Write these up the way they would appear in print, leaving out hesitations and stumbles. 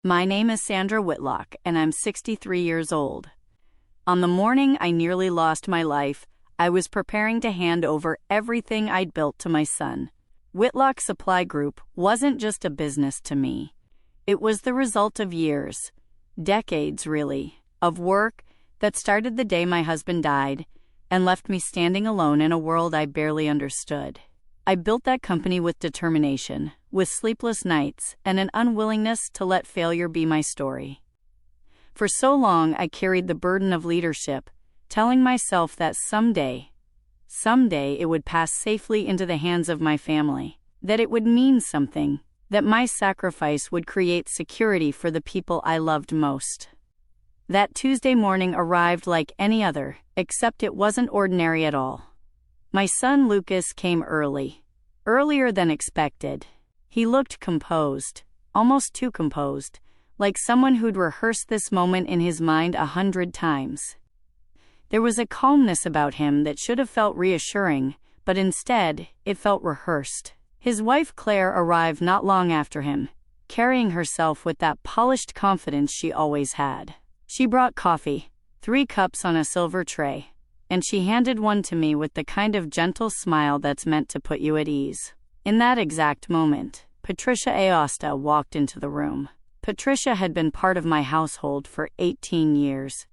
My name is Sandra Whitlock, and I'm 63 years old. On the morning I nearly lost my life, I was preparing to hand over everything I'd built to my son. Whitlock Supply Group wasn't just a business to me. It was the result of years, decades really, of work that started the day my husband died and left me standing alone in a world I barely understood. I built that company with determination, with sleepless nights, and an unwillingness to let failure be my story. For so long, I carried the burden of leadership, telling myself that someday it would pass safely into the hands of my family, that it would mean something, that my sacrifice would create security for the people I loved most. That Tuesday morning arrived like any other, except it wasn't ordinary at all. My son Lucas came earlier than expected. He looked composed, almost too composed, like someone who'd rehearsed this moment in his mind 100 times. There was a calmness about him that should have felt reassuring, but instead, it felt rehearsed. His wife Claire arrived not long after him, carrying herself with that polished confidence she always had. She brought coffee, 3 cups on a silver tray, and she handed one to me with the kind of gentle smile that's meant to put you at ease. In that exact moment, Patricia Aosta walked into the room. Patricia had been part of my household for 18 years.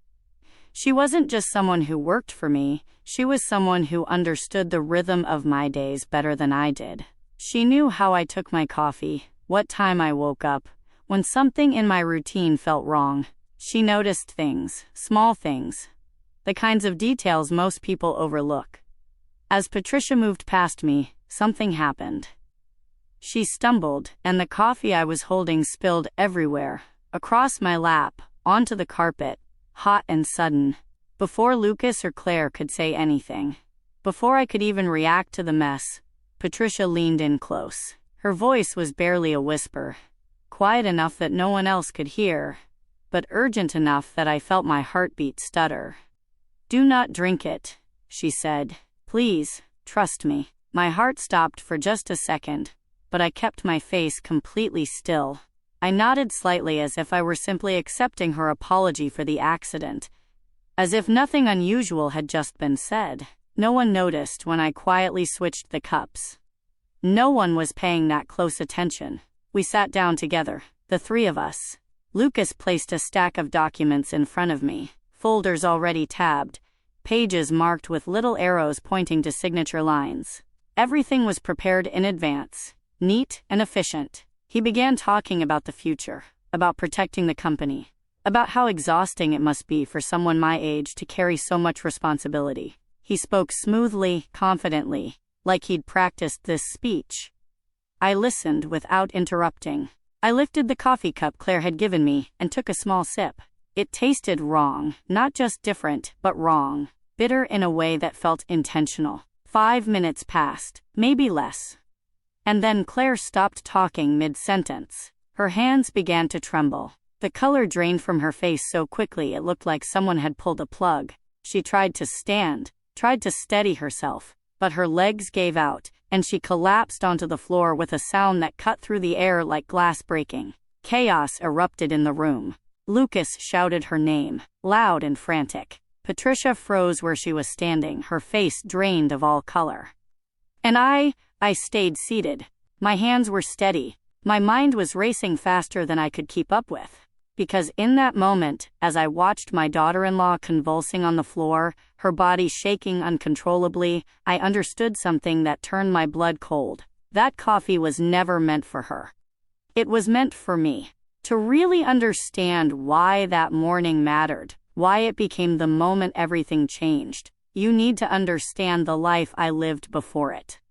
She wasn't just someone who worked for me, she was someone who understood the rhythm of my days better than I did. She knew how I took my coffee, what time I woke up, when something in my routine felt wrong. She noticed things, small things, the kinds of details most people overlook. As Patricia moved past me, something happened. She stumbled, and the coffee I was holding spilled everywhere, across my lap, onto the carpet, hot and sudden. Before Lucas or Claire could say anything, before I could even react to the mess, Patricia leaned in close. Her voice was barely a whisper, quiet enough that no one else could hear, but urgent enough that I felt my heartbeat stutter. "Do not drink it," she said. "Please, trust me." My heart stopped for just a second, but I kept my face completely still. I nodded slightly as if I were simply accepting her apology for the accident, as if nothing unusual had just been said. No one noticed when I quietly switched the cups. No one was paying that close attention. We sat down together, the 3 of us. Lucas placed a stack of documents in front of me, folders already tabbed, pages marked with little arrows pointing to signature lines. Everything was prepared in advance, neat and efficient. He began talking about the future, about protecting the company, about how exhausting it must be for someone my age to carry so much responsibility. He spoke smoothly, confidently, like he'd practiced this speech. I listened without interrupting. I lifted the coffee cup Claire had given me and took a small sip. It tasted wrong, not just different, but wrong, bitter in a way that felt intentional. 5 minutes passed, maybe less. And then Claire stopped talking mid-sentence. Her hands began to tremble. The color drained from her face so quickly it looked like someone had pulled a plug. She tried to stand, tried to steady herself, but her legs gave out, and she collapsed onto the floor with a sound that cut through the air like glass breaking. Chaos erupted in the room. Lucas shouted her name, loud and frantic. Patricia froze where she was standing, her face drained of all color. And I stayed seated. My hands were steady. My mind was racing faster than I could keep up with. Because in that moment, as I watched my daughter-in-law convulsing on the floor, her body shaking uncontrollably, I understood something that turned my blood cold. That coffee was never meant for her. It was meant for me. To really understand why that morning mattered, why it became the moment everything changed, you need to understand the life I lived before it.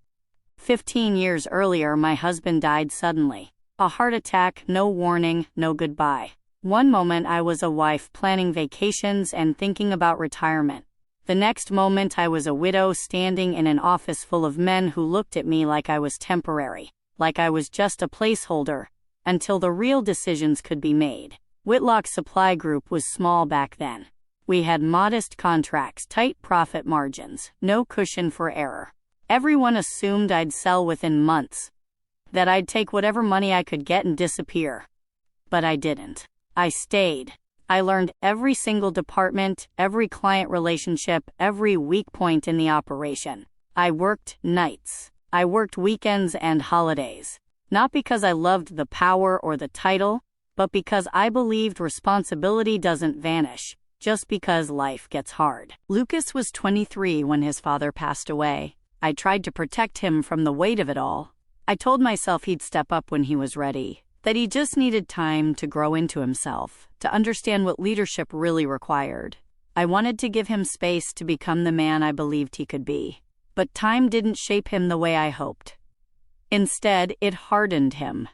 15 years earlier, my husband died suddenly. A heart attack, no warning, no goodbye. One moment I was a wife planning vacations and thinking about retirement. The next moment I was a widow standing in an office full of men who looked at me like I was temporary, like I was just a placeholder, until the real decisions could be made. Whitlock Supply Group was small back then. We had modest contracts, tight profit margins, no cushion for error. Everyone assumed I'd sell within months, that I'd take whatever money I could get and disappear. But I didn't. I stayed. I learned every single department, every client relationship, every weak point in the operation. I worked nights. I worked weekends and holidays. Not because I loved the power or the title, but because I believed responsibility doesn't vanish just because life gets hard. Lucas was 23 when his father passed away. I tried to protect him from the weight of it all. I told myself he'd step up when he was ready, that he just needed time to grow into himself, to understand what leadership really required. I wanted to give him space to become the man I believed he could be. But time didn't shape him the way I hoped. Instead, it hardened him.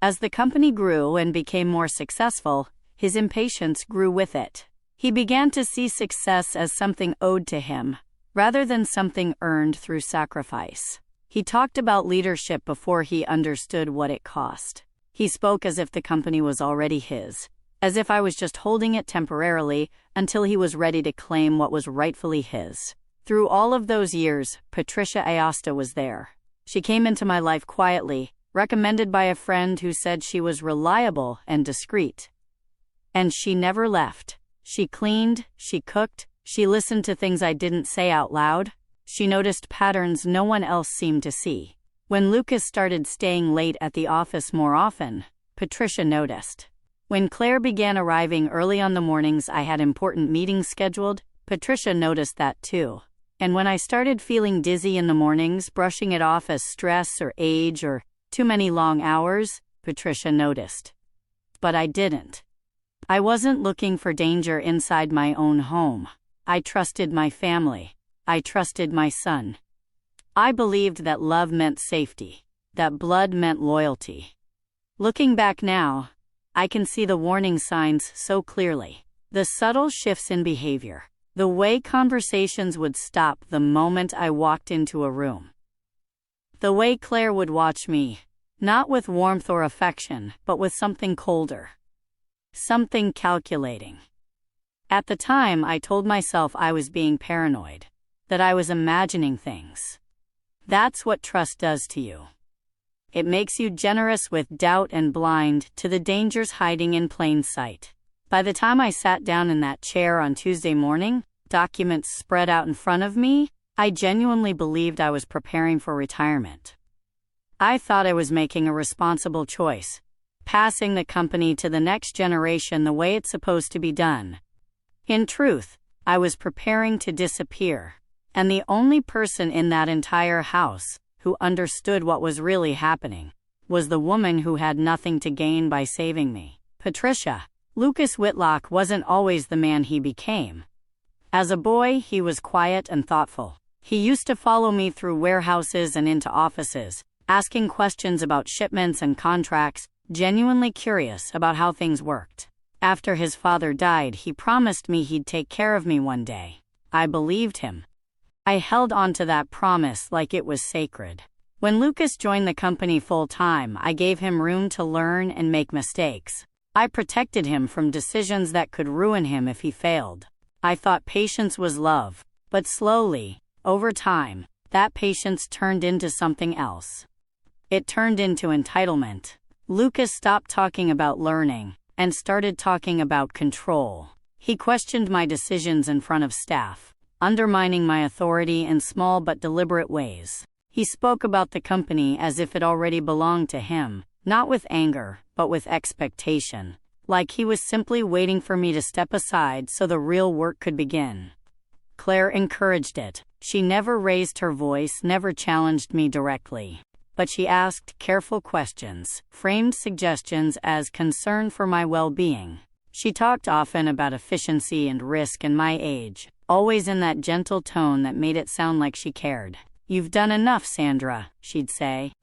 As the company grew and became more successful, his impatience grew with it. He began to see success as something owed to him, rather than something earned through sacrifice. He talked about leadership before he understood what it cost. He spoke as if the company was already his, as if I was just holding it temporarily until he was ready to claim what was rightfully his. Through all of those years, Patricia Aosta was there. She came into my life quietly, recommended by a friend who said she was reliable and discreet. And she never left. She cleaned, she cooked, she listened to things I didn't say out loud. She noticed patterns no one else seemed to see. When Lucas started staying late at the office more often, Patricia noticed. When Claire began arriving early on the mornings I had important meetings scheduled, Patricia noticed that too. And when I started feeling dizzy in the mornings, brushing it off as stress or age or too many long hours, Patricia noticed. But I didn't. I wasn't looking for danger inside my own home. I trusted my family. I trusted my son. I believed that love meant safety, that blood meant loyalty. Looking back now, I can see the warning signs so clearly. The subtle shifts in behavior. The way conversations would stop the moment I walked into a room. The way Claire would watch me, not with warmth or affection, but with something colder. Something calculating. At the time, I told myself I was being paranoid, that I was imagining things. That's what trust does to you. It makes you generous with doubt and blind to the dangers hiding in plain sight. By the time I sat down in that chair on Tuesday morning, documents spread out in front of me, I genuinely believed I was preparing for retirement. I thought I was making a responsible choice, passing the company to the next generation the way it's supposed to be done. In truth, I was preparing to disappear, and the only person in that entire house who understood what was really happening was the woman who had nothing to gain by saving me, Patricia. Lucas Whitlock wasn't always the man he became. As a boy, he was quiet and thoughtful. He used to follow me through warehouses and into offices, asking questions about shipments and contracts, genuinely curious about how things worked. After his father died, he promised me he'd take care of me one day. I believed him. I held on to that promise like it was sacred. When Lucas joined the company full-time, I gave him room to learn and make mistakes. I protected him from decisions that could ruin him if he failed. I thought patience was love, but slowly, over time, that patience turned into something else. It turned into entitlement. Lucas stopped talking about learning and started talking about control. He questioned my decisions in front of staff, undermining my authority in small but deliberate ways. He spoke about the company as if it already belonged to him, not with anger, but with expectation, like he was simply waiting for me to step aside so the real work could begin. Claire encouraged it. She never raised her voice, never challenged me directly. But she asked careful questions, framed suggestions as concern for my well-being. She talked often about efficiency and risk and my age, always in that gentle tone that made it sound like she cared. "You've done enough, Sandra," she'd say.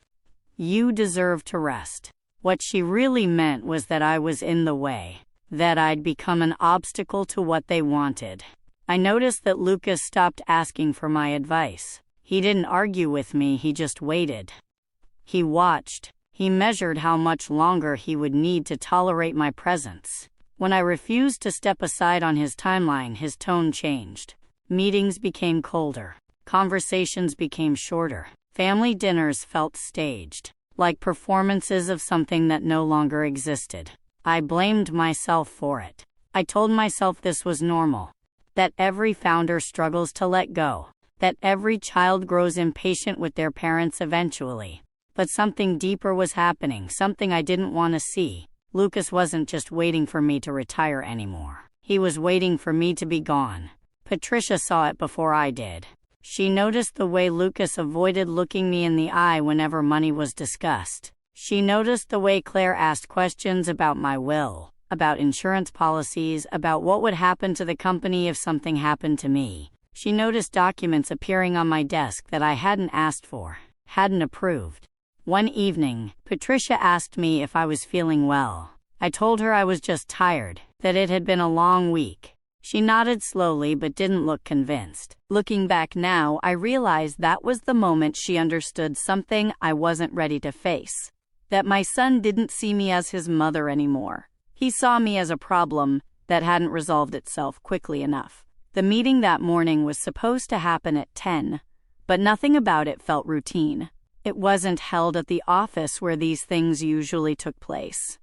"You deserve to rest." What she really meant was that I was in the way, that I'd become an obstacle to what they wanted. I noticed that Lucas stopped asking for my advice. He didn't argue with me, he just waited. He watched. He measured how much longer he would need to tolerate my presence. When I refused to step aside on his timeline, his tone changed. Meetings became colder. Conversations became shorter. Family dinners felt staged, like performances of something that no longer existed. I blamed myself for it. I told myself this was normal, that every founder struggles to let go, that every child grows impatient with their parents eventually. But something deeper was happening, something I didn't want to see. Lucas wasn't just waiting for me to retire anymore. He was waiting for me to be gone. Patricia saw it before I did. She noticed the way Lucas avoided looking me in the eye whenever money was discussed. She noticed the way Claire asked questions about my will, about insurance policies, about what would happen to the company if something happened to me. She noticed documents appearing on my desk that I hadn't asked for, hadn't approved. One evening, Patricia asked me if I was feeling well. I told her I was just tired, that it had been a long week. She nodded slowly but didn't look convinced. Looking back now, I realized that was the moment she understood something I wasn't ready to face. That my son didn't see me as his mother anymore. He saw me as a problem that hadn't resolved itself quickly enough. The meeting that morning was supposed to happen at 10, but nothing about it felt routine. It wasn't held at the office where these things usually took place.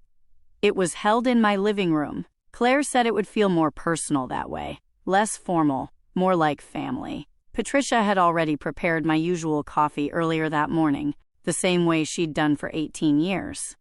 It was held in my living room. Claire said it would feel more personal that way, less formal, more like family. Patricia had already prepared my usual coffee earlier that morning, the same way she'd done for 18 years.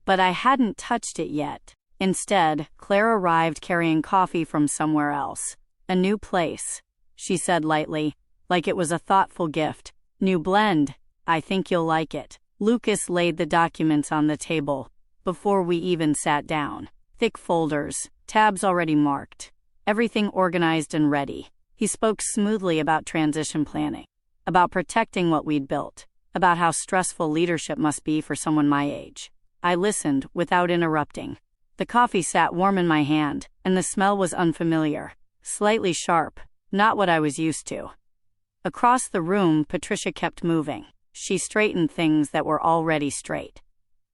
But I hadn't touched it yet. Instead, Claire arrived carrying coffee from somewhere else. A new place, she said lightly, like it was a thoughtful gift. New blend. I think you'll like it. Lucas laid the documents on the table before we even sat down. Thick folders, tabs already marked, everything organized and ready. He spoke smoothly about transition planning, about protecting what we'd built, about how stressful leadership must be for someone my age. I listened without interrupting. The coffee sat warm in my hand, and the smell was unfamiliar, slightly sharp, not what I was used to. Across the room, Patricia kept moving. She straightened things that were already straight.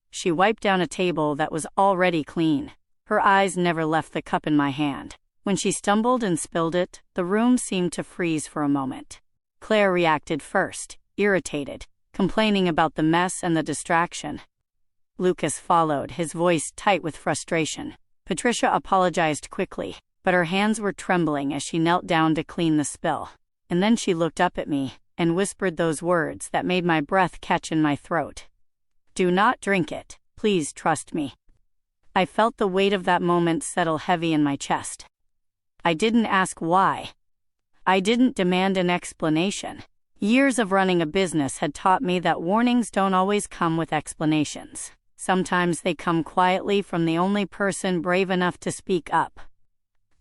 She wiped down a table that was already clean. Her eyes never left the cup in my hand. When she stumbled and spilled it, the room seemed to freeze for a moment. Claire reacted first, irritated, complaining about the mess and the distraction. Lucas followed, his voice tight with frustration. Patricia apologized quickly, but her hands were trembling as she knelt down to clean the spill. And then she looked up at me and whispered those words that made my breath catch in my throat. Do not drink it. Please trust me. I felt the weight of that moment settle heavy in my chest. I didn't ask why. I didn't demand an explanation. Years of running a business had taught me that warnings don't always come with explanations. Sometimes they come quietly from the only person brave enough to speak up.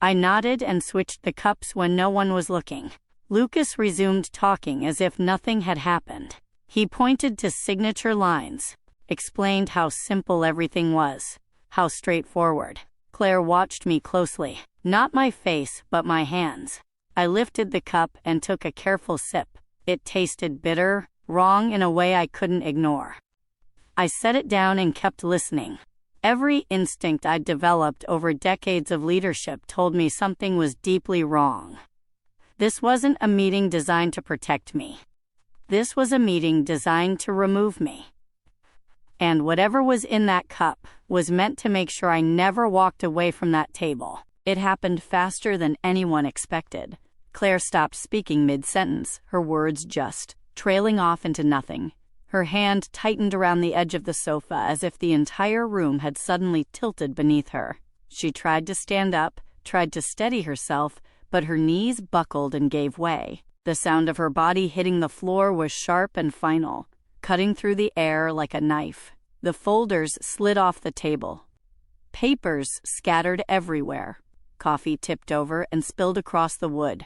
I nodded and switched the cups when no one was looking. Lucas resumed talking as if nothing had happened. He pointed to signature lines, explained how simple everything was, how straightforward. Claire watched me closely, not my face but my hands. I lifted the cup and took a careful sip. It tasted bitter, wrong in a way I couldn't ignore. I set it down and kept listening. Every instinct I'd developed over decades of leadership told me something was deeply wrong. This wasn't a meeting designed to protect me. This was a meeting designed to remove me. And whatever was in that cup was meant to make sure I never walked away from that table. It happened faster than anyone expected. Claire stopped speaking mid-sentence, her words just trailing off into nothing. Her hand tightened around the edge of the sofa as if the entire room had suddenly tilted beneath her. She tried to stand up, tried to steady herself, but her knees buckled and gave way. The sound of her body hitting the floor was sharp and final, cutting through the air like a knife. The folders slid off the table. Papers scattered everywhere. Coffee tipped over and spilled across the wood.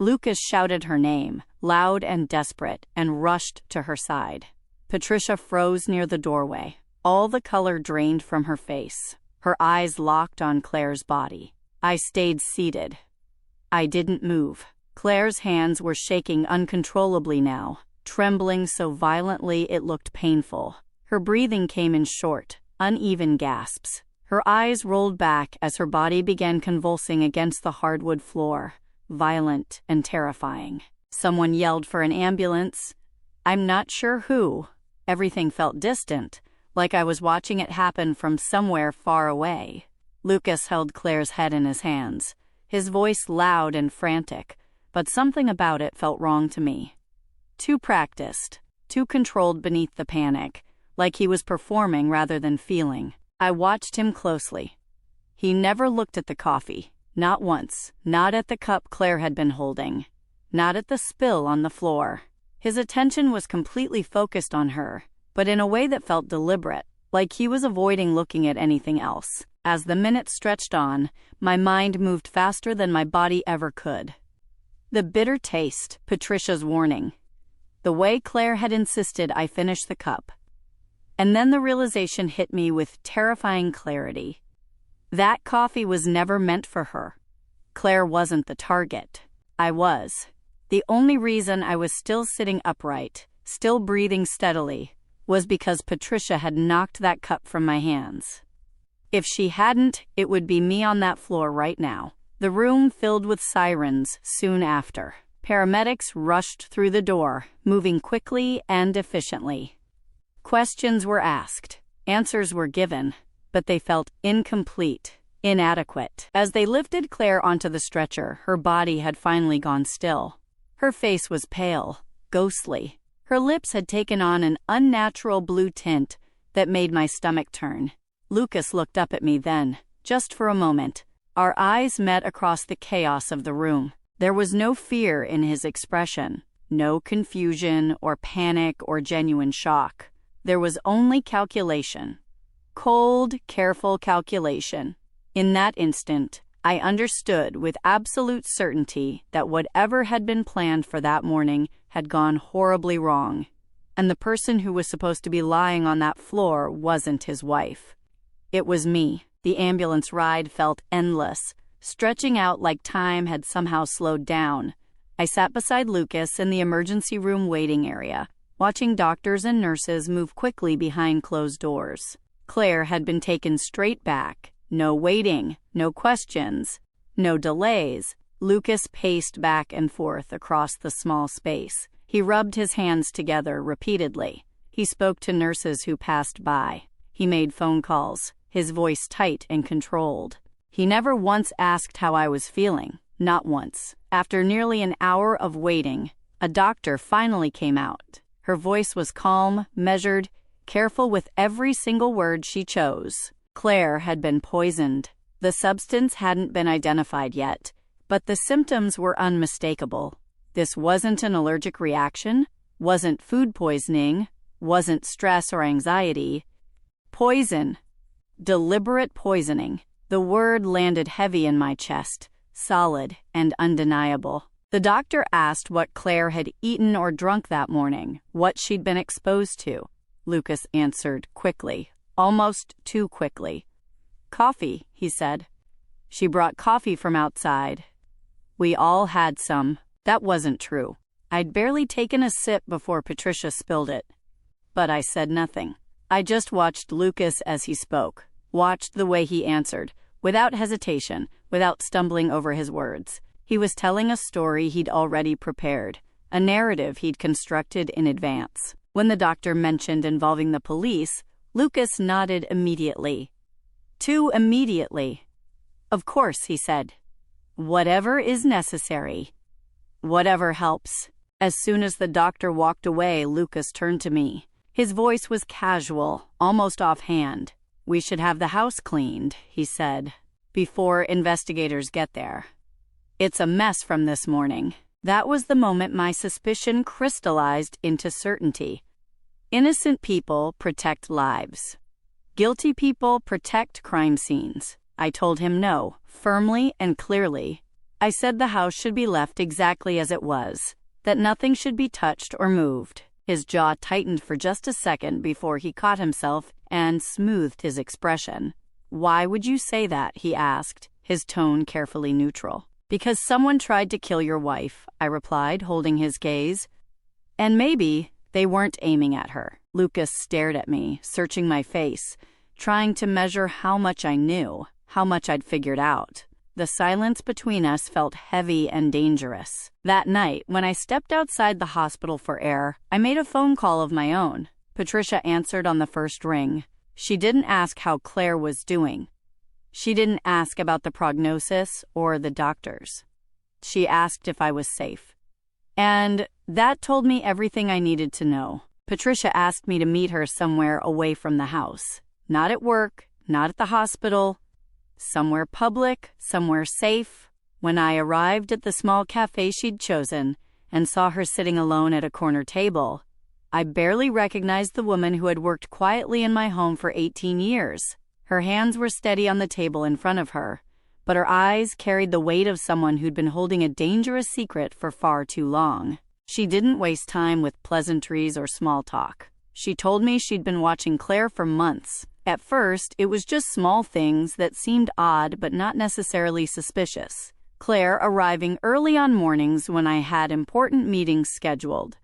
Lucas shouted her name, loud and desperate, and rushed to her side. Patricia froze near the doorway. All the color drained from her face. Her eyes locked on Claire's body. I stayed seated. I didn't move. Claire's hands were shaking uncontrollably now, trembling so violently it looked painful. Her breathing came in short, uneven gasps. Her eyes rolled back as her body began convulsing against the hardwood floor, violent and terrifying. Someone yelled for an ambulance. I'm not sure who. Everything felt distant, like I was watching it happen from somewhere far away. Lucas held Claire's head in his hands, his voice loud and frantic, but something about it felt wrong to me. Too practiced, too controlled beneath the panic, like he was performing rather than feeling. I watched him closely. He never looked at the coffee, not once, not at the cup Claire had been holding, not at the spill on the floor. His attention was completely focused on her, but in a way that felt deliberate, like he was avoiding looking at anything else. As the minutes stretched on, my mind moved faster than my body ever could. The bitter taste, Patricia's warning. The way Claire had insisted I finish the cup. And then the realization hit me with terrifying clarity. That coffee was never meant for her. Claire wasn't the target. I was. The only reason I was still sitting upright, still breathing steadily, was because Patricia had knocked that cup from my hands. If she hadn't, it would be me on that floor right now. The room filled with sirens soon after. Paramedics rushed through the door, moving quickly and efficiently. Questions were asked, answers were given, but they felt incomplete, inadequate. As they lifted Claire onto the stretcher, her body had finally gone still. Her face was pale, ghostly. Her lips had taken on an unnatural blue tint that made my stomach turn. Lucas looked up at me then, just for a moment. Our eyes met across the chaos of the room. There was no fear in his expression, no confusion or panic or genuine shock. There was only calculation. Cold, careful calculation. In that instant, I understood with absolute certainty that whatever had been planned for that morning had gone horribly wrong, and the person who was supposed to be lying on that floor wasn't his wife. It was me. The ambulance ride felt endless, stretching out like time had somehow slowed down. I sat beside Lucas in the emergency room waiting area, watching doctors and nurses move quickly behind closed doors. Claire had been taken straight back. No waiting, no questions, no delays. Lucas paced back and forth across the small space. He rubbed his hands together repeatedly. He spoke to nurses who passed by. He made phone calls, his voice tight and controlled. He never once asked how I was feeling, not once. After nearly an hour of waiting, a doctor finally came out. Her voice was calm, measured, careful with every single word she chose. Claire had been poisoned. The substance hadn't been identified yet, but the symptoms were unmistakable. This wasn't an allergic reaction, wasn't food poisoning, wasn't stress or anxiety. Poison. Deliberate poisoning. The word landed heavy in my chest, solid and undeniable. The doctor asked what Claire had eaten or drunk that morning, what she'd been exposed to. Lucas answered quickly. Almost too quickly. Coffee, he said. She brought coffee from outside. We all had some. That wasn't true. I'd barely taken a sip before Patricia spilled it. But I said nothing. I just watched Lucas as he spoke, watched the way he answered, without hesitation, without stumbling over his words. He was telling a story he'd already prepared, a narrative he'd constructed in advance. When the doctor mentioned involving the police, Lucas nodded immediately. Too immediately. Of course, he said. Whatever is necessary. Whatever helps. As soon as the doctor walked away, Lucas turned to me. His voice was casual, almost offhand. We should have the house cleaned, he said, before investigators get there. It's a mess from this morning. That was the moment my suspicion crystallized into certainty. Innocent people protect lives. Guilty people protect crime scenes. I told him no, firmly and clearly. I said the house should be left exactly as it was, that nothing should be touched or moved. His jaw tightened for just a second before he caught himself and smoothed his expression. Why would you say that? He asked, his tone carefully neutral. Because someone tried to kill your wife, I replied, holding his gaze. And maybe they weren't aiming at her. Lucas stared at me, searching my face, trying to measure how much I knew, how much I'd figured out. The silence between us felt heavy and dangerous. That night, when I stepped outside the hospital for air, I made a phone call of my own. Patricia answered on the first ring. She didn't ask how Claire was doing. She didn't ask about the prognosis or the doctors. She asked if I was safe. And that told me everything I needed to know. Patricia asked me to meet her somewhere away from the house. Not at work, not at the hospital. Somewhere public, somewhere safe. When I arrived at the small cafe she'd chosen and saw her sitting alone at a corner table, I barely recognized the woman who had worked quietly in my home for 18 years. Her hands were steady on the table in front of her, but her eyes carried the weight of someone who'd been holding a dangerous secret for far too long. She didn't waste time with pleasantries or small talk. She told me she'd been watching Claire for months. At first, it was just small things that seemed odd but not necessarily suspicious. Claire arriving early on mornings when I had important meetings scheduled,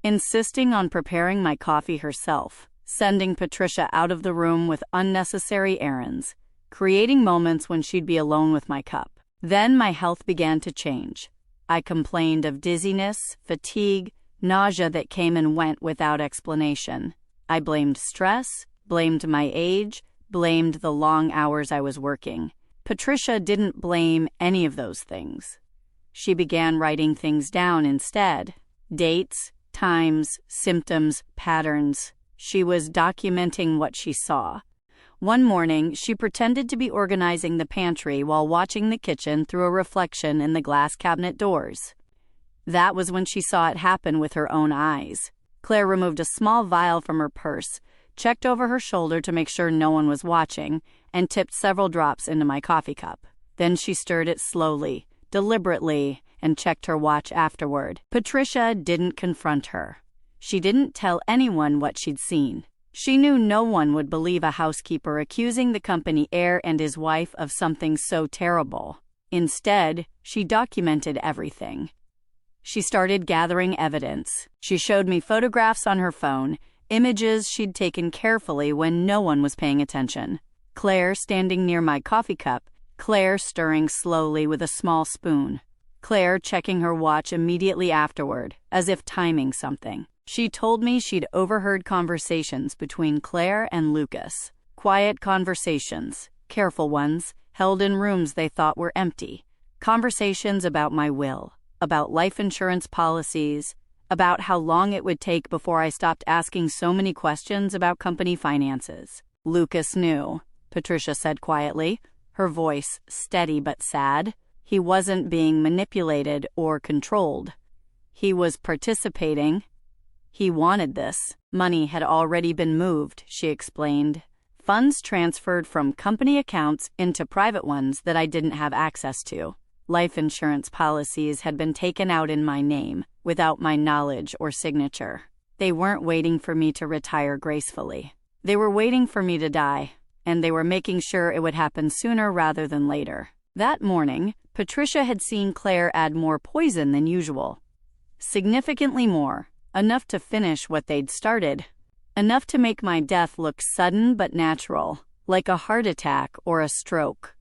insisting on preparing my coffee herself, sending Patricia out of the room with unnecessary errands, creating moments when she'd be alone with my cup. Then my health began to change. I complained of dizziness, fatigue, nausea that came and went without explanation. I blamed stress, blamed my age, blamed the long hours I was working. Patricia didn't blame any of those things. She began writing things down instead. Dates, times, symptoms, patterns. She was documenting what she saw. One morning, she pretended to be organizing the pantry while watching the kitchen through a reflection in the glass cabinet doors. That was when she saw it happen with her own eyes. Claire removed a small vial from her purse, checked over her shoulder to make sure no one was watching, and tipped several drops into my coffee cup. Then she stirred it slowly, deliberately, and checked her watch afterward. Patricia didn't confront her. She didn't tell anyone what she'd seen. She knew no one would believe a housekeeper accusing the company heir and his wife of something so terrible. Instead, she documented everything. She started gathering evidence. She showed me photographs on her phone, images she'd taken carefully when no one was paying attention. Claire standing near my coffee cup, Claire stirring slowly with a small spoon, Claire checking her watch immediately afterward, as if timing something. She told me she'd overheard conversations between Claire and Lucas. Quiet conversations, careful ones, held in rooms they thought were empty. Conversations about my will, about life insurance policies, about how long it would take before I stopped asking so many questions about company finances. Lucas knew, Patricia said quietly, her voice steady but sad. He wasn't being manipulated or controlled. He was participating. He wanted this. Money had already been moved, she explained. Funds transferred from company accounts into private ones that I didn't have access to. Life insurance policies had been taken out in my name, without my knowledge or signature. They weren't waiting for me to retire gracefully. They were waiting for me to die, and they were making sure it would happen sooner rather than later. That morning, Patricia had seen Claire add more poison than usual. Significantly more. Enough to finish what they'd started. Enough to make my death look sudden but natural, like a heart attack or a stroke.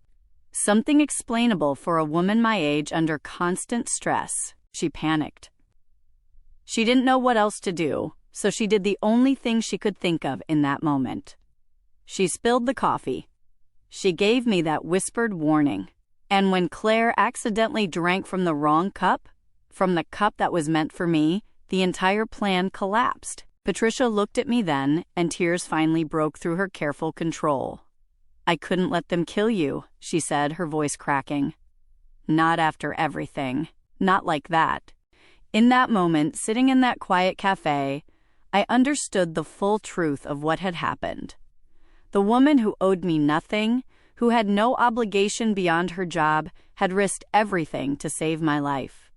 Something explainable for a woman my age under constant stress. She panicked. She didn't know what else to do, so she did the only thing she could think of in that moment. She spilled the coffee. She gave me that whispered warning. And when Claire accidentally drank from the wrong cup, from the cup that was meant for me, the entire plan collapsed. Patricia looked at me then, and tears finally broke through her careful control. "I couldn't let them kill you," she said, her voice cracking. "Not after everything. Not like that." In that moment, sitting in that quiet cafe, I understood the full truth of what had happened. The woman who owed me nothing, who had no obligation beyond her job, had risked everything to save my life.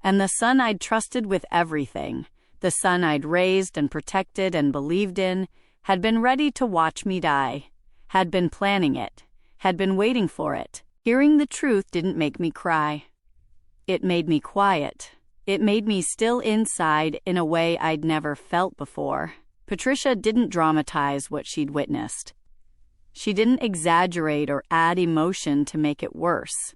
And the son I'd trusted with everything, the son I'd raised and protected and believed in, had been ready to watch me die, had been planning it, had been waiting for it. Hearing the truth didn't make me cry. It made me quiet. It made me still inside in a way I'd never felt before. Patricia didn't dramatize what she'd witnessed. She didn't exaggerate or add emotion to make it worse.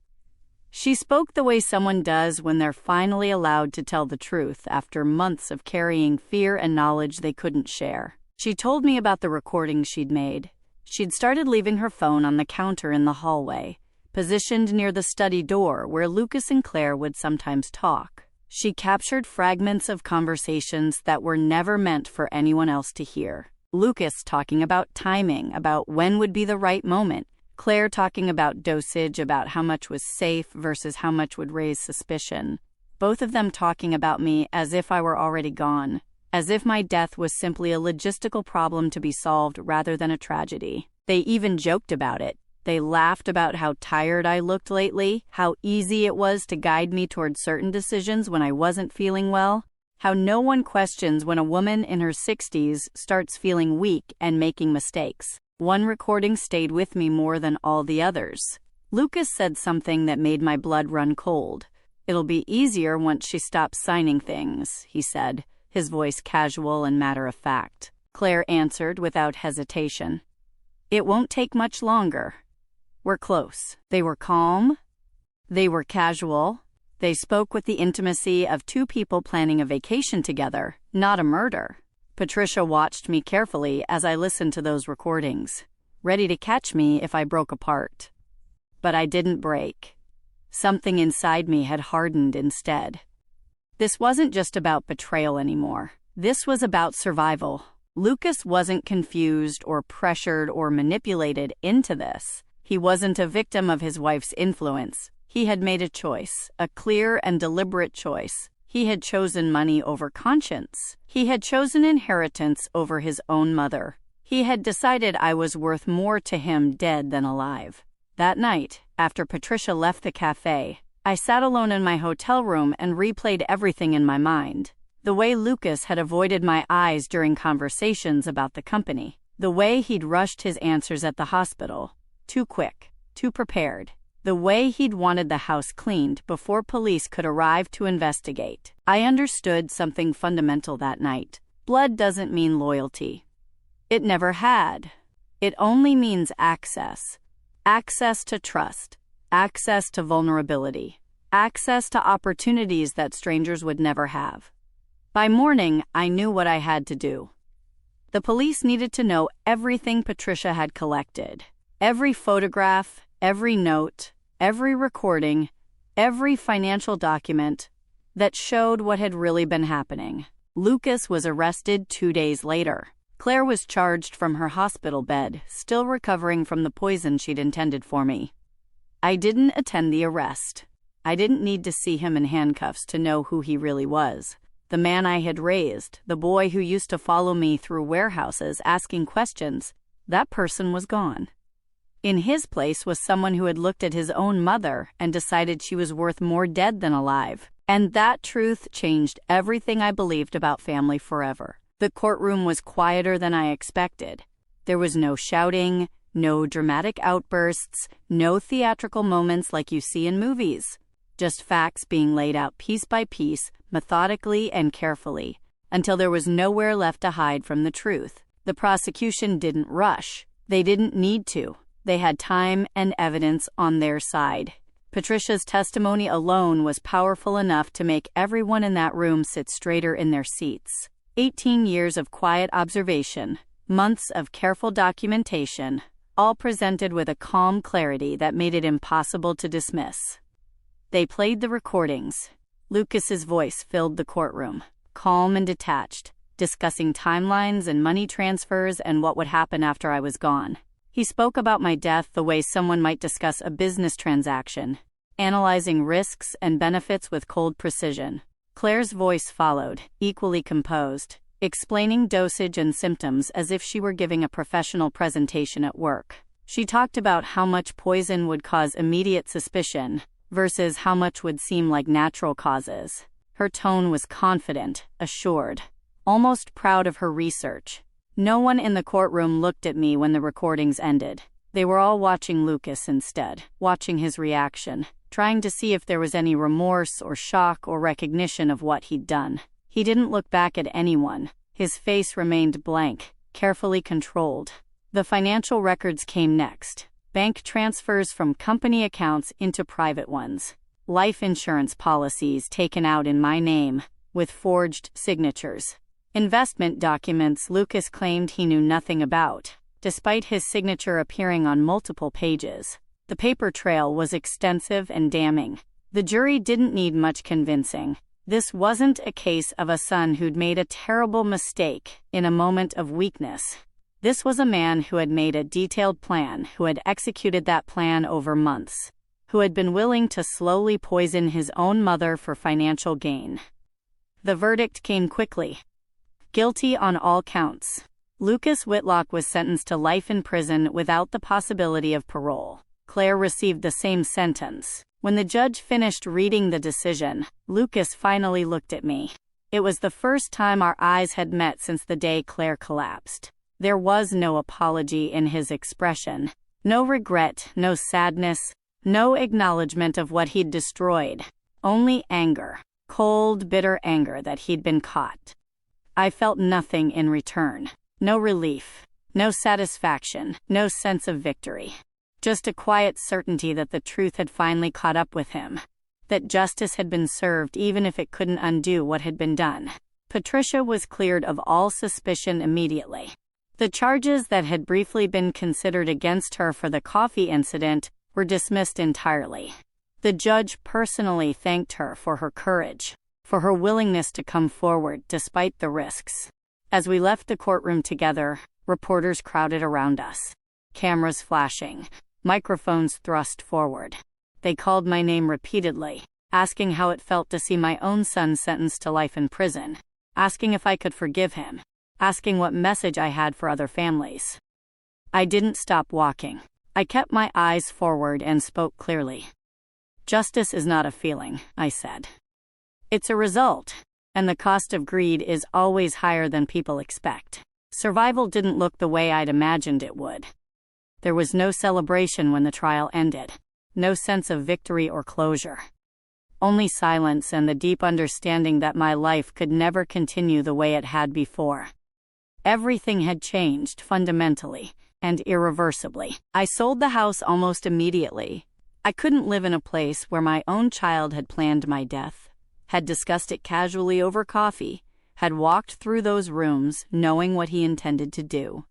She spoke the way someone does when they're finally allowed to tell the truth after months of carrying fear and knowledge they couldn't share. She told me about the recordings she'd made. She'd started leaving her phone on the counter in the hallway, positioned near the study door where Lucas and Claire would sometimes talk. She captured fragments of conversations that were never meant for anyone else to hear. Lucas talking about timing, about when would be the right moment. Claire talking about dosage, about how much was safe versus how much would raise suspicion. Both of them talking about me as if I were already gone, as if my death was simply a logistical problem to be solved rather than a tragedy. They even joked about it. They laughed about how tired I looked lately, how easy it was to guide me toward certain decisions when I wasn't feeling well, how no one questions when a woman in her 60s starts feeling weak and making mistakes. One recording stayed with me more than all the others. Lucas said something that made my blood run cold. "It'll be easier once she stops signing things," he said, his voice casual and matter-of-fact. Claire answered without hesitation. "It won't take much longer. We're close." They were calm. They were casual. They spoke with the intimacy of two people planning a vacation together, not a murder. Patricia watched me carefully as I listened to those recordings, ready to catch me if I broke apart. But I didn't break. Something inside me had hardened instead. This wasn't just about betrayal anymore. This was about survival. Lucas wasn't confused or pressured or manipulated into this. He wasn't a victim of his wife's influence. He had made a choice, a clear and deliberate choice. He had chosen money over conscience. He had chosen inheritance over his own mother. He had decided I was worth more to him dead than alive. That night, after Patricia left the cafe, I sat alone in my hotel room and replayed everything in my mind. The way Lucas had avoided my eyes during conversations about the company. The way he'd rushed his answers at the hospital. Too quick, too prepared. The way he'd wanted the house cleaned before police could arrive to investigate. I understood something fundamental that night. Blood doesn't mean loyalty. It never had. It only means access. Access to trust. Access to vulnerability. Access to opportunities that strangers would never have. By morning, I knew what I had to do. The police needed to know everything Patricia had collected. Every photograph, every note, every recording, every financial document that showed what had really been happening. Lucas was arrested 2 days later. Claire was charged from her hospital bed, still recovering from the poison she'd intended for me. I didn't attend the arrest. I didn't need to see him in handcuffs to know who he really was. The man I had raised, the boy who used to follow me through warehouses asking questions, that person was gone. In his place was someone who had looked at his own mother and decided she was worth more dead than alive. And that truth changed everything I believed about family forever. The courtroom was quieter than I expected. There was no shouting, no dramatic outbursts, no theatrical moments like you see in movies. Just facts being laid out piece by piece, methodically and carefully, until there was nowhere left to hide from the truth. The prosecution didn't rush. They didn't need to. They had time and evidence on their side. Patricia's testimony alone was powerful enough to make everyone in that room sit straighter in their seats. 18 years of quiet observation, months of careful documentation, all presented with a calm clarity that made it impossible to dismiss. They played the recordings. Lucas's voice filled the courtroom, calm and detached, discussing timelines and money transfers and what would happen after I was gone. He spoke about my death the way someone might discuss a business transaction, analyzing risks and benefits with cold precision. Claire's voice followed, equally composed, explaining dosage and symptoms as if she were giving a professional presentation at work. She talked about how much poison would cause immediate suspicion versus how much would seem like natural causes. Her tone was confident, assured, almost proud of her research. No one in the courtroom looked at me when the recordings ended. They were all watching Lucas instead, watching his reaction, trying to see if there was any remorse or shock or recognition of what he'd done. He didn't look back at anyone. His face remained blank, carefully controlled. The financial records came next. Bank transfers from company accounts into private ones. Life insurance policies taken out in my name, with forged signatures. Investment documents Lucas claimed he knew nothing about, despite his signature appearing on multiple pages. The paper trail was extensive and damning. The jury didn't need much convincing. This wasn't a case of a son who'd made a terrible mistake in a moment of weakness. This was a man who had made a detailed plan, who had executed that plan over months, who had been willing to slowly poison his own mother for financial gain. The verdict came quickly. Guilty on all counts. Lucas Whitlock was sentenced to life in prison without the possibility of parole. Claire received the same sentence. When the judge finished reading the decision, Lucas finally looked at me. It was the first time our eyes had met since the day Claire collapsed. There was no apology in his expression, no regret, no sadness, no acknowledgement of what he'd destroyed. Only anger, cold, bitter anger that he'd been caught. I felt nothing in return. No relief, no satisfaction, no sense of victory. Just a quiet certainty that the truth had finally caught up with him, that justice had been served even if it couldn't undo what had been done. Patricia was cleared of all suspicion immediately. The charges that had briefly been considered against her for the coffee incident were dismissed entirely. The judge personally thanked her for her courage, for her willingness to come forward despite the risks. As we left the courtroom together, reporters crowded around us. Cameras flashing, microphones thrust forward. They called my name repeatedly, asking how it felt to see my own son sentenced to life in prison, asking if I could forgive him, asking what message I had for other families. I didn't stop walking. I kept my eyes forward and spoke clearly. Justice is not a feeling, I said. It's a result, and the cost of greed is always higher than people expect. Survival didn't look the way I'd imagined it would. There was no celebration when the trial ended, no sense of victory or closure. Only silence and the deep understanding that my life could never continue the way it had before. Everything had changed fundamentally and irreversibly. I sold the house almost immediately. I couldn't live in a place where my own child had planned my death, had discussed it casually over coffee, had walked through those rooms knowing what he intended to do.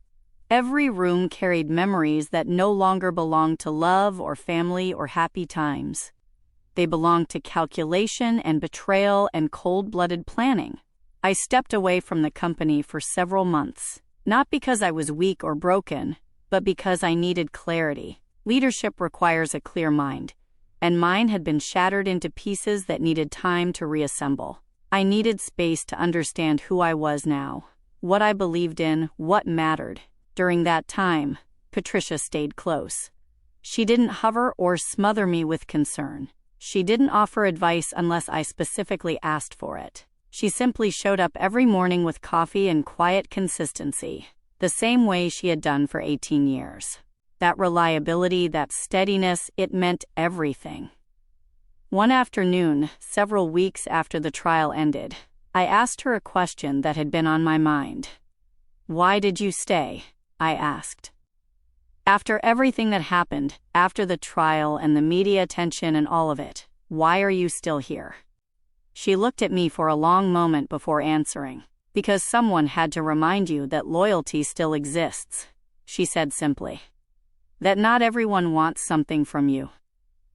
Every room carried memories that no longer belonged to love or family or happy times. They belonged to calculation and betrayal and cold-blooded planning. I stepped away from the company for several months, not because I was weak or broken, but because I needed clarity. Leadership requires a clear mind, and mine had been shattered into pieces that needed time to reassemble. I needed space to understand who I was now, what I believed in, what mattered. During that time, Patricia stayed close. She didn't hover or smother me with concern. She didn't offer advice unless I specifically asked for it. She simply showed up every morning with coffee and quiet consistency, the same way she had done for 18 years. That reliability, that steadiness, it meant everything. One afternoon, several weeks after the trial ended, I asked her a question that had been on my mind. "Why did you stay?" I asked. "After everything that happened, after the trial and the media attention and all of it, why are you still here?" She looked at me for a long moment before answering. "Because someone had to remind you that loyalty still exists," she said simply. "That not everyone wants something from you.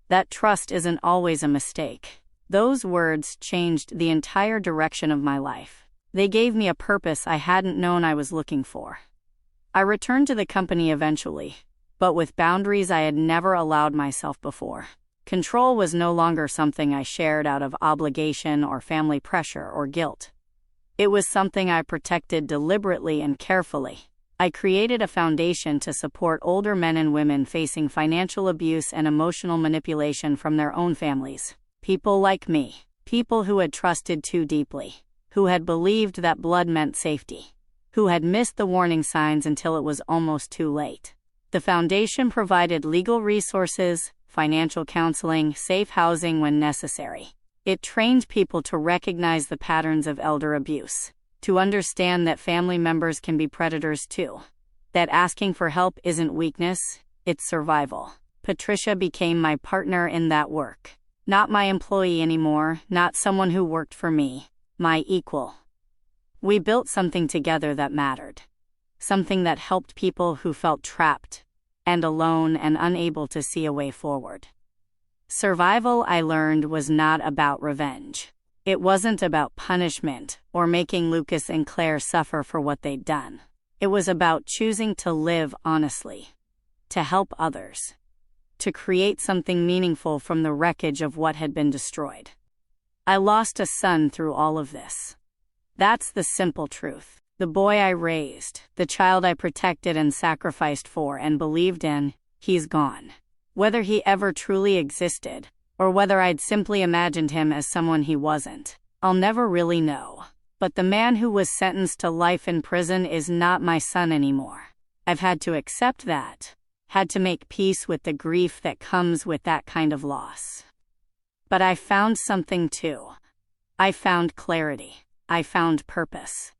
That trust isn't always a mistake." Those words changed the entire direction of my life. They gave me a purpose I hadn't known I was looking for. I returned to the company eventually, but with boundaries I had never allowed myself before. Control was no longer something I shared out of obligation or family pressure or guilt. It was something I protected deliberately and carefully. I created a foundation to support older men and women facing financial abuse and emotional manipulation from their own families. People like me, people who had trusted too deeply, who had believed that blood meant safety, who had missed the warning signs until it was almost too late. The foundation provided legal resources, financial counseling, safe housing when necessary. It trained people to recognize the patterns of elder abuse, to understand that family members can be predators too, that asking for help isn't weakness, it's survival. Patricia became my partner in that work. Not my employee anymore, not someone who worked for me, my equal. We built something together that mattered. Something that helped people who felt trapped and alone and unable to see a way forward. Survival, I learned, was not about revenge. It wasn't about punishment or making Lucas and Claire suffer for what they'd done. It was about choosing to live honestly, to help others, to create something meaningful from the wreckage of what had been destroyed. I lost a son through all of this. That's the simple truth. The boy I raised, the child I protected and sacrificed for and believed in, he's gone. Whether he ever truly existed, or whether I'd simply imagined him as someone he wasn't, I'll never really know. But the man who was sentenced to life in prison is not my son anymore. I've had to accept that, had to make peace with the grief that comes with that kind of loss. But I found something too. I found clarity. I found purpose.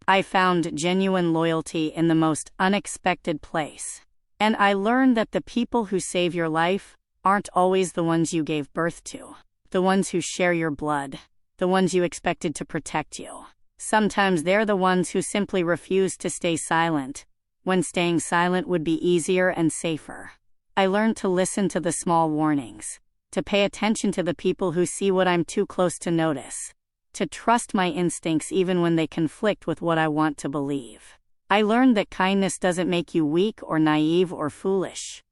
I found genuine loyalty in the most unexpected place. And I learned that the people who save your life aren't always the ones you gave birth to, the ones who share your blood, the ones you expected to protect you. Sometimes they're the ones who simply refuse to stay silent, when staying silent would be easier and safer. I learned to listen to the small warnings, to pay attention to the people who see what I'm too close to notice, to trust my instincts even when they conflict with what I want to believe. I learned that kindness doesn't make you weak or naive or foolish.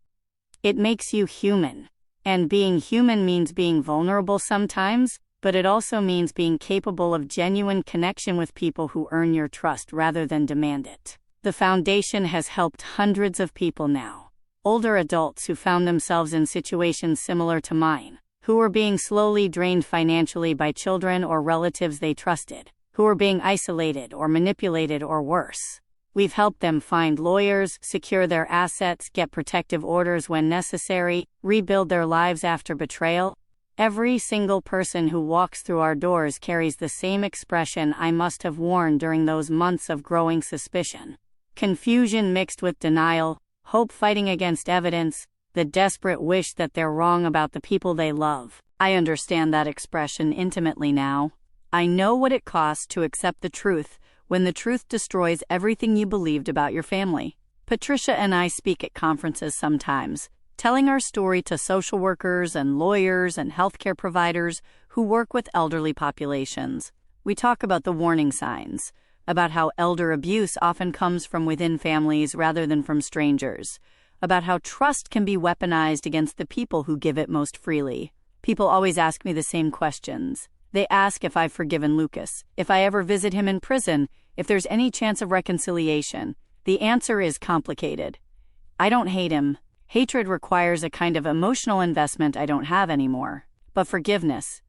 It makes you human. And being human means being vulnerable sometimes, but it also means being capable of genuine connection with people who earn your trust rather than demand it. The foundation has helped hundreds of people now. Older adults who found themselves in situations similar to mine, who were being slowly drained financially by children or relatives they trusted, who were being isolated or manipulated or worse. We've helped them find lawyers, secure their assets, get protective orders when necessary, rebuild their lives after betrayal. Every single person who walks through our doors carries the same expression I must have worn during those months of growing suspicion. Confusion mixed with denial, hope fighting against evidence, the desperate wish that they're wrong about the people they love. I understand that expression intimately now. I know what it costs to accept the truth when the truth destroys everything you believed about your family. Patricia and I speak at conferences sometimes, telling our story to social workers and lawyers and healthcare providers who work with elderly populations. We talk about the warning signs, about how elder abuse often comes from within families rather than from strangers, about how trust can be weaponized against the people who give it most freely. People always ask me the same questions. They ask if I've forgiven Lucas, if I ever visit him in prison, if there's any chance of reconciliation. The answer is complicated. I don't hate him. Hatred requires a kind of emotional investment I don't have anymore. But forgiveness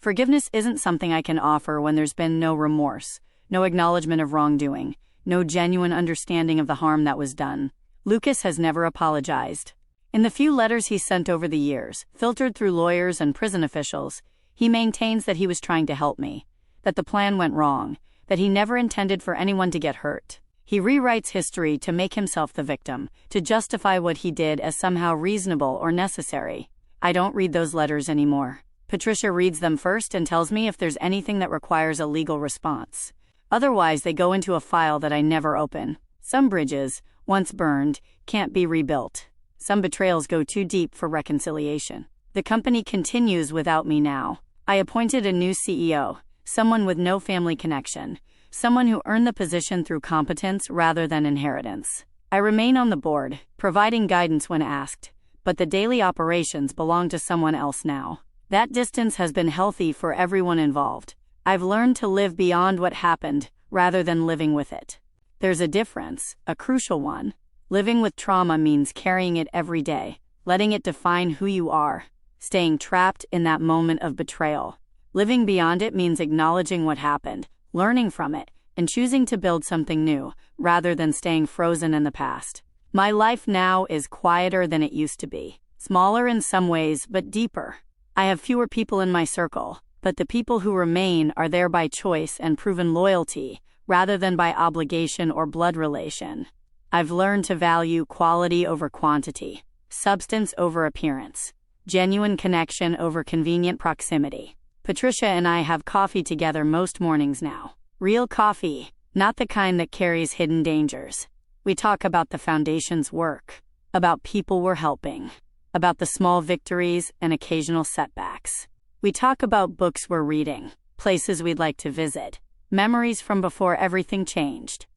isn't something I can offer when there's been no remorse, no acknowledgement of wrongdoing, no genuine understanding of the harm that was done. Lucas has never apologized. In the few letters he sent over the years, filtered through lawyers and prison officials, he maintains that he was trying to help me, that the plan went wrong, that he never intended for anyone to get hurt. He rewrites history to make himself the victim, to justify what he did as somehow reasonable or necessary. I don't read those letters anymore. Patricia reads them first and tells me if there's anything that requires a legal response. Otherwise, they go into a file that I never open. Some bridges, once burned, can't be rebuilt. Some betrayals go too deep for reconciliation. The company continues without me now. I appointed a new CEO, someone with no family connection, someone who earned the position through competence rather than inheritance. I remain on the board, providing guidance when asked, but the daily operations belong to someone else now. That distance has been healthy for everyone involved. I've learned to live beyond what happened, rather than living with it. There's a difference, a crucial one. Living with trauma means carrying it every day, letting it define who you are, staying trapped in that moment of betrayal. Living beyond it means acknowledging what happened, learning from it, and choosing to build something new, rather than staying frozen in the past. My life now is quieter than it used to be, smaller in some ways, but deeper. I have fewer people in my circle, but the people who remain are there by choice and proven loyalty, rather than by obligation or blood relation. I've learned to value quality over quantity, substance over appearance, genuine connection over convenient proximity. Patricia and I have coffee together most mornings now. Real coffee, not the kind that carries hidden dangers. We talk about the foundation's work, about people we're helping, about the small victories and occasional setbacks. We talk about books we're reading, places we'd like to visit, memories from before everything changed.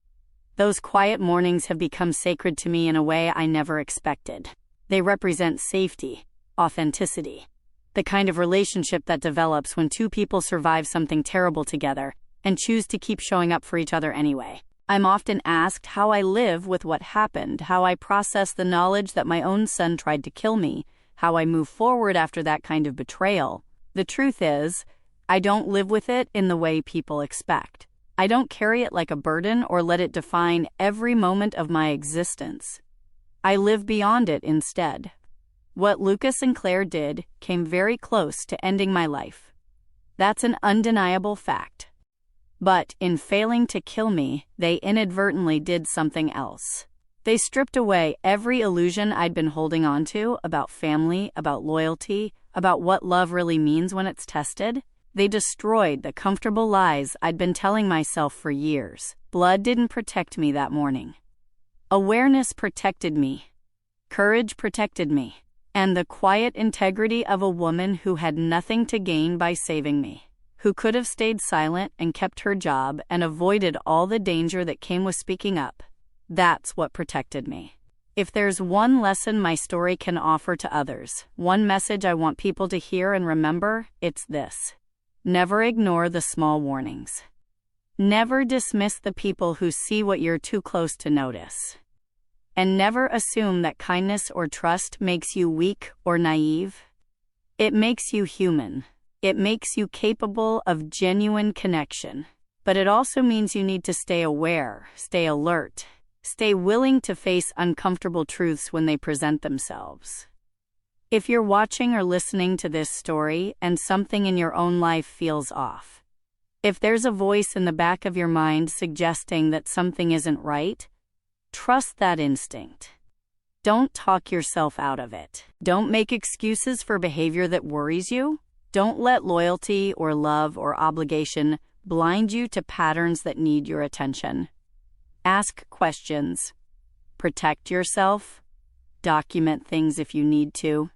Those quiet mornings have become sacred to me in a way I never expected. They represent safety, authenticity, the kind of relationship that develops when two people survive something terrible together and choose to keep showing up for each other anyway. I'm often asked how I live with what happened, how I process the knowledge that my own son tried to kill me, how I move forward after that kind of betrayal. The truth is, I don't live with it in the way people expect. I don't carry it like a burden or let it define every moment of my existence. I live beyond it instead. What Lucas and Claire did came very close to ending my life. That's an undeniable fact. But in failing to kill me, they inadvertently did something else. They stripped away every illusion I'd been holding on to about family, about loyalty, about what love really means when it's tested. They destroyed the comfortable lies I'd been telling myself for years. Blood didn't protect me that morning. Awareness protected me. Courage protected me. And the quiet integrity of a woman who had nothing to gain by saving me, who could have stayed silent and kept her job and avoided all the danger that came with speaking up. That's what protected me. If there's one lesson my story can offer to others, one message I want people to hear and remember, it's this. Never ignore the small warnings. Never dismiss the people who see what you're too close to notice. And never assume that kindness or trust makes you weak or naive. It makes you human. It makes you capable of genuine connection. But it also means you need to stay aware, stay alert, stay willing to face uncomfortable truths when they present themselves. If you're watching or listening to this story and something in your own life feels off, if there's a voice in the back of your mind suggesting that something isn't right, trust that instinct. Don't talk yourself out of it. Don't make excuses for behavior that worries you. Don't let loyalty or love or obligation blind you to patterns that need your attention. Ask questions. Protect yourself. Document things if you need to.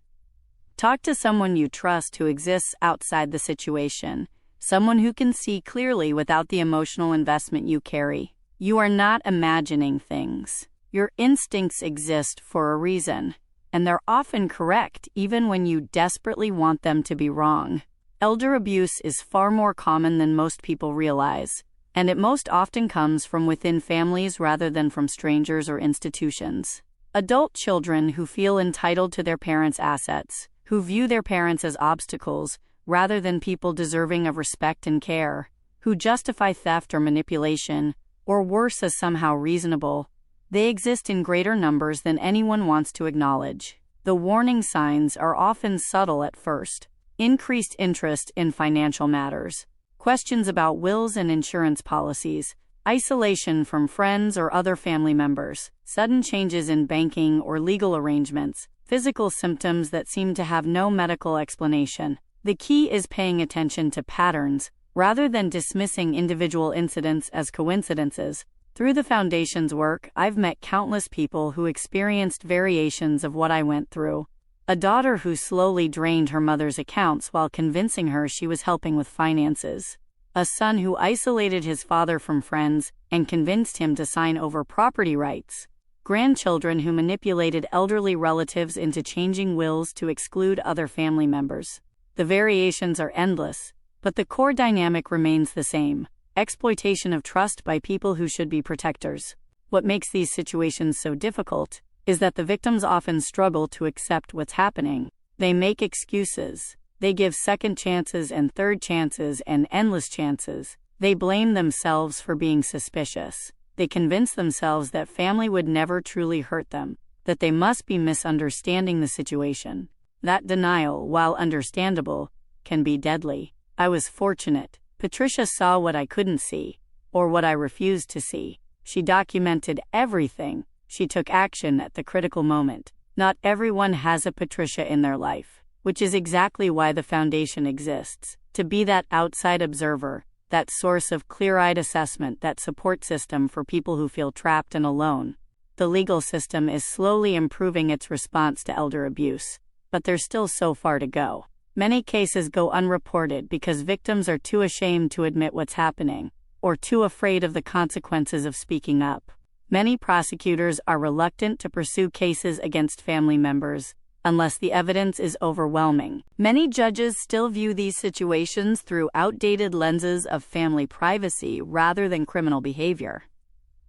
Talk to someone you trust who exists outside the situation, someone who can see clearly without the emotional investment you carry. You are not imagining things. Your instincts exist for a reason, and they're often correct even when you desperately want them to be wrong. Elder abuse is far more common than most people realize, and it most often comes from within families rather than from strangers or institutions. Adult children who feel entitled to their parents' assets, who view their parents as obstacles rather than people deserving of respect and care, who justify theft or manipulation, or worse as somehow reasonable, they exist in greater numbers than anyone wants to acknowledge. The warning signs are often subtle at first. Increased interest in financial matters, questions about wills and insurance policies, isolation from friends or other family members, sudden changes in banking or legal arrangements, physical symptoms that seem to have no medical explanation. The key is paying attention to patterns, rather than dismissing individual incidents as coincidences. Through the Foundation's work, I've met countless people who experienced variations of what I went through. A daughter who slowly drained her mother's accounts while convincing her she was helping with finances. A son who isolated his father from friends and convinced him to sign over property rights. Grandchildren who manipulated elderly relatives into changing wills to exclude other family members. The variations are endless, but the core dynamic remains the same: exploitation of trust by people who should be protectors. What makes these situations so difficult is that the victims often struggle to accept what's happening. They make excuses. They give second chances and third chances and endless chances. They blame themselves for being suspicious. They convince themselves that family would never truly hurt them, that they must be misunderstanding the situation. That denial, while understandable, can be deadly. I was fortunate. Patricia saw what I couldn't see, or what I refused to see. She documented everything. She took action at the critical moment. Not everyone has a Patricia in their life, which is exactly why the Foundation exists, to be that outside observer, that source of clear-eyed assessment, that support system for people who feel trapped and alone. The legal system is slowly improving its response to elder abuse, but there's still so far to go. Many cases go unreported because victims are too ashamed to admit what's happening, or too afraid of the consequences of speaking up. Many prosecutors are reluctant to pursue cases against family members unless the evidence is overwhelming. Many judges still view these situations through outdated lenses of family privacy rather than criminal behavior.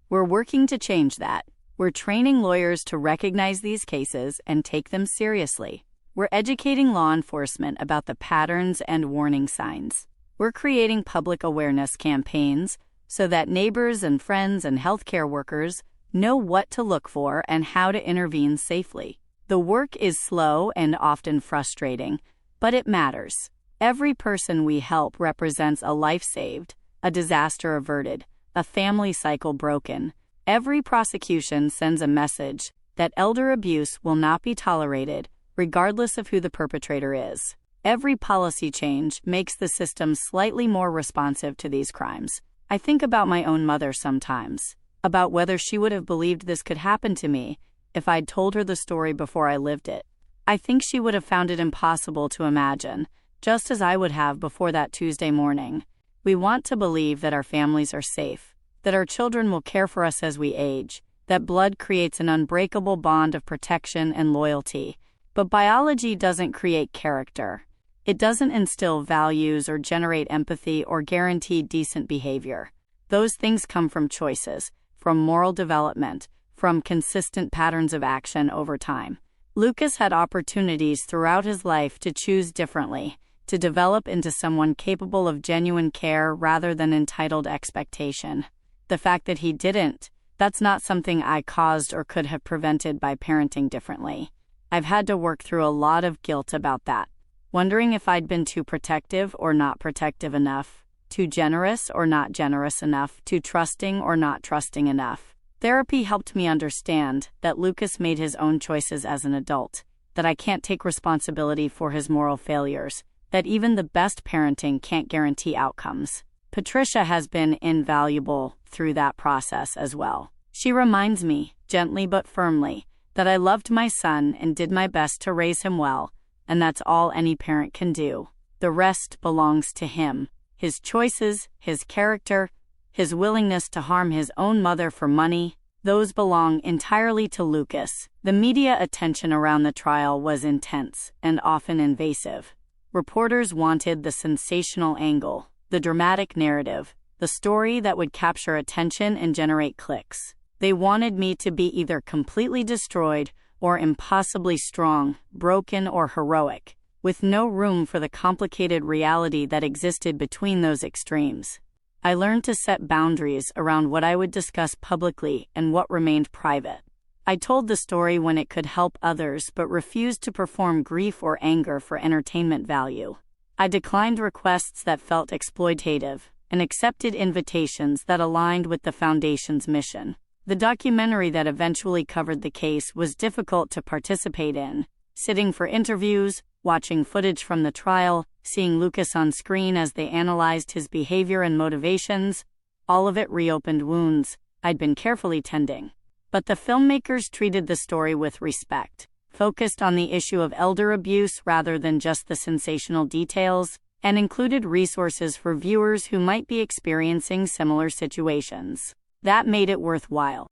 We're working to change that. We're training lawyers to recognize these cases and take them seriously. We're educating law enforcement about the patterns and warning signs. We're creating public awareness campaigns so that neighbors and friends and healthcare workers know what to look for and how to intervene safely. The work is slow and often frustrating, but it matters. Every person we help represents a life saved, a disaster averted, a family cycle broken. Every prosecution sends a message that elder abuse will not be tolerated, regardless of who the perpetrator is. Every policy change makes the system slightly more responsive to these crimes. I think about my own mother sometimes, about whether she would have believed this could happen to me if I'd told her the story before I lived it. I think she would have found it impossible to imagine, just as I would have before that Tuesday morning. We want to believe that our families are safe, that our children will care for us as we age, that blood creates an unbreakable bond of protection and loyalty. But biology doesn't create character. It doesn't instill values or generate empathy or guarantee decent behavior. Those things come from choices, from moral development, from consistent patterns of action over time. Lucas had opportunities throughout his life to choose differently, to develop into someone capable of genuine care rather than entitled expectation. The fact that he didn't, that's not something I caused or could have prevented by parenting differently. I've had to work through a lot of guilt about that, wondering if I'd been too protective or not protective enough, too generous or not generous enough, too trusting or not trusting enough. Therapy helped me understand that Lucas made his own choices as an adult, that I can't take responsibility for his moral failures, that even the best parenting can't guarantee outcomes. Patricia has been invaluable through that process as well. She reminds me, gently but firmly, that I loved my son and did my best to raise him well, and that's all any parent can do. The rest belongs to him. His choices, his character, his willingness to harm his own mother for money, those belong entirely to Lucas. The media attention around the trial was intense and often invasive. Reporters wanted the sensational angle, the dramatic narrative, the story that would capture attention and generate clicks. They wanted me to be either completely destroyed or impossibly strong, broken, or heroic, with no room for the complicated reality that existed between those extremes. I learned to set boundaries around what I would discuss publicly and what remained private. I told the story when it could help others but refused to perform grief or anger for entertainment value. I declined requests that felt exploitative and accepted invitations that aligned with the Foundation's mission. The documentary that eventually covered the case was difficult to participate in. Sitting for interviews, watching footage from the trial, seeing Lucas on screen as they analyzed his behavior and motivations, all of it reopened wounds I'd been carefully tending. But the filmmakers treated the story with respect, focused on the issue of elder abuse rather than just the sensational details, and included resources for viewers who might be experiencing similar situations. That made it worthwhile.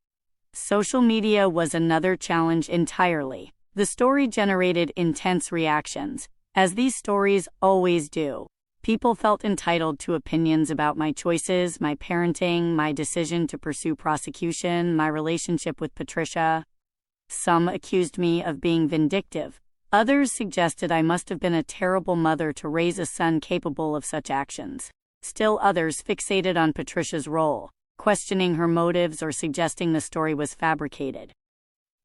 Social media was another challenge entirely. The story generated intense reactions, as these stories always do. People felt entitled to opinions about my choices, my parenting, my decision to pursue prosecution, my relationship with Patricia. Some accused me of being vindictive. Others suggested I must have been a terrible mother to raise a son capable of such actions. Still others fixated on Patricia's role, questioning her motives or suggesting the story was fabricated.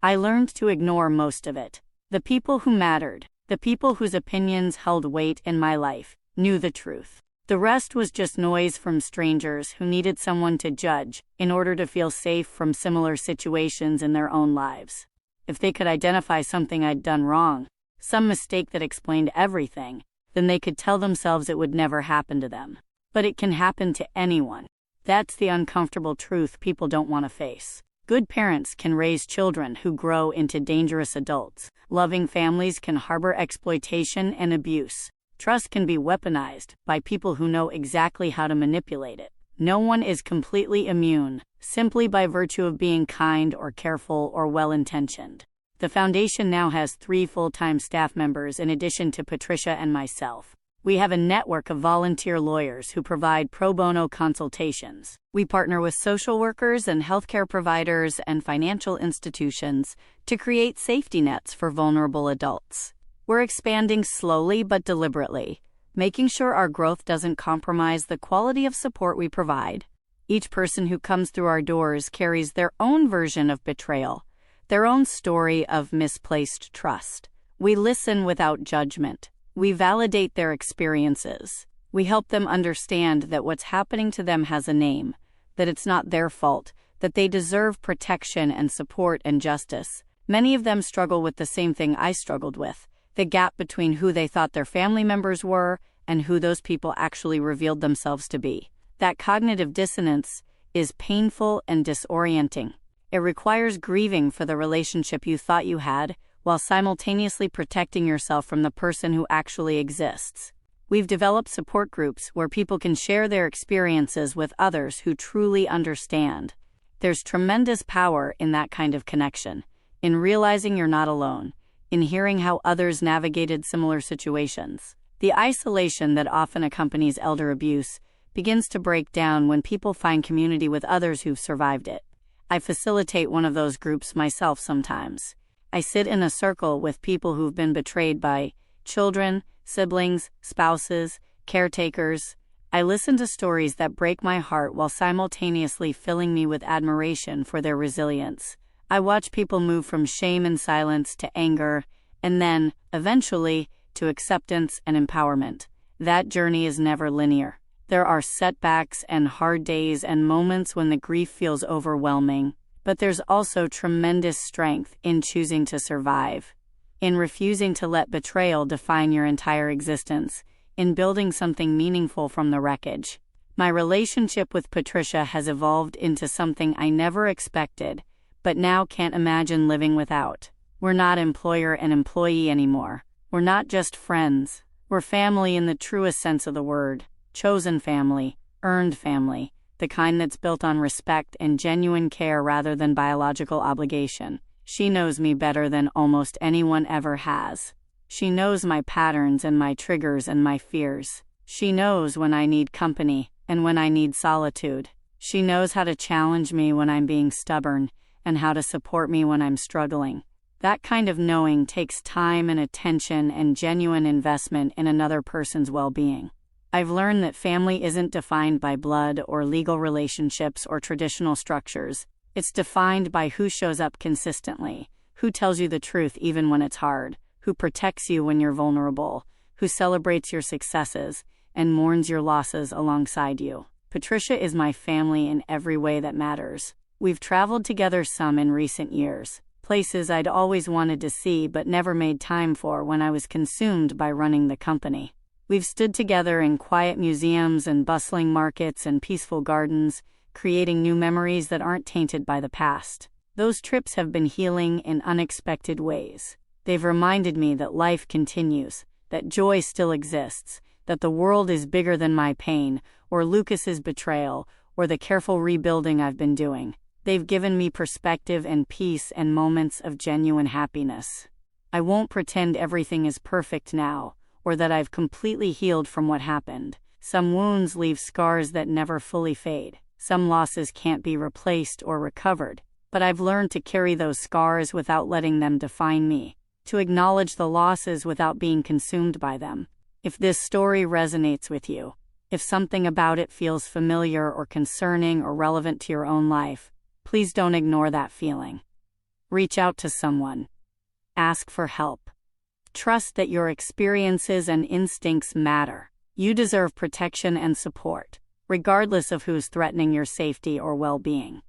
I learned to ignore most of it. The people who mattered, the people whose opinions held weight in my life, knew the truth. The rest was just noise from strangers who needed someone to judge in order to feel safe from similar situations in their own lives. If they could identify something I'd done wrong, some mistake that explained everything, then they could tell themselves it would never happen to them. but it can happen to anyone. That's the uncomfortable truth people don't want to face. Good parents can raise children who grow into dangerous adults. Loving families can harbor exploitation and abuse. Trust can be weaponized by people who know exactly how to manipulate it. No one is completely immune, simply by virtue of being kind or careful or well-intentioned. The foundation now has 3 full-time staff members in addition to Patricia and myself. We have a network of volunteer lawyers who provide pro bono consultations. We partner with social workers and healthcare providers and financial institutions to create safety nets for vulnerable adults. We're expanding slowly but deliberately, making sure our growth doesn't compromise the quality of support we provide. Each person who comes through our doors carries their own version of betrayal, their own story of misplaced trust. We listen without judgment. We validate their experiences. We help them understand that what's happening to them has a name, that it's not their fault, that they deserve protection and support and justice. Many of them struggle with the same thing I struggled with, the gap between who they thought their family members were and who those people actually revealed themselves to be. That cognitive dissonance is painful and disorienting. It requires grieving for the relationship you thought you had, while simultaneously protecting yourself from the person who actually exists. We've developed support groups where people can share their experiences with others who truly understand. There's tremendous power in that kind of connection, in realizing you're not alone, in hearing how others navigated similar situations. The isolation that often accompanies elder abuse begins to break down when people find community with others who've survived it. I facilitate one of those groups myself sometimes. I sit in a circle with people who've been betrayed by children, siblings, spouses, caretakers. I listen to stories that break my heart while simultaneously filling me with admiration for their resilience. I watch people move from shame and silence to anger, and then, eventually, to acceptance and empowerment. That journey is never linear. There are setbacks and hard days and moments when the grief feels overwhelming. But there's also tremendous strength in choosing to survive, in refusing to let betrayal define your entire existence, in building something meaningful from the wreckage. My relationship with Patricia has evolved into something I never expected, but now can't imagine living without. We're not employer and employee anymore. We're not just friends. We're family in the truest sense of the word. Chosen family, earned family. The kind that's built on respect and genuine care rather than biological obligation. She knows me better than almost anyone ever has. She knows my patterns and my triggers and my fears. She knows when I need company and when I need solitude. She knows how to challenge me when I'm being stubborn and how to support me when I'm struggling. That kind of knowing takes time and attention and genuine investment in another person's well-being. I've learned that family isn't defined by blood or legal relationships or traditional structures. It's defined by who shows up consistently, who tells you the truth even when it's hard, who protects you when you're vulnerable, who celebrates your successes and mourns your losses alongside you. Patricia is my family in every way that matters. We've traveled together some in recent years, places I'd always wanted to see but never made time for when I was consumed by running the company. We've stood together in quiet museums and bustling markets and peaceful gardens, creating new memories that aren't tainted by the past. Those trips have been healing in unexpected ways. They've reminded me that life continues, that joy still exists, that the world is bigger than my pain, or Lucas's betrayal, or the careful rebuilding I've been doing. They've given me perspective and peace and moments of genuine happiness. I won't pretend everything is perfect now, or that I've completely healed from what happened. Some wounds leave scars that never fully fade. Some losses can't be replaced or recovered. But I've learned to carry those scars without letting them define me, to acknowledge the losses without being consumed by them. If this story resonates with you, if something about it feels familiar or concerning or relevant to your own life, please don't ignore that feeling. Reach out to someone. Ask for help. Trust that your experiences and instincts matter. You deserve protection and support, regardless of who's threatening your safety or well-being.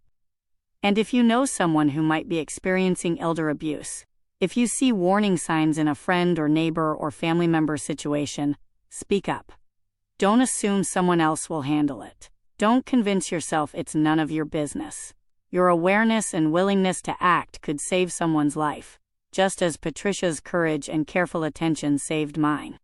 And if you know someone who might be experiencing elder abuse, if you see warning signs in a friend or neighbor or family member situation, speak up. Don't assume someone else will handle it. Don't convince yourself it's none of your business. Your awareness and willingness to act could save someone's life, just as Patricia's courage and careful attention saved mine.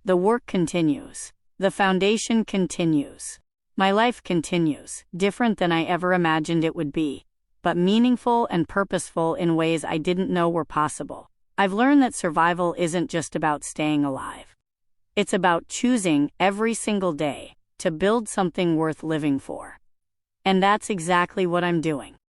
The work continues. The foundation continues. My life continues, different than I ever imagined it would be, but meaningful and purposeful in ways I didn't know were possible. I've learned that survival isn't just about staying alive. It's about choosing every single day to build something worth living for. And that's exactly what I'm doing.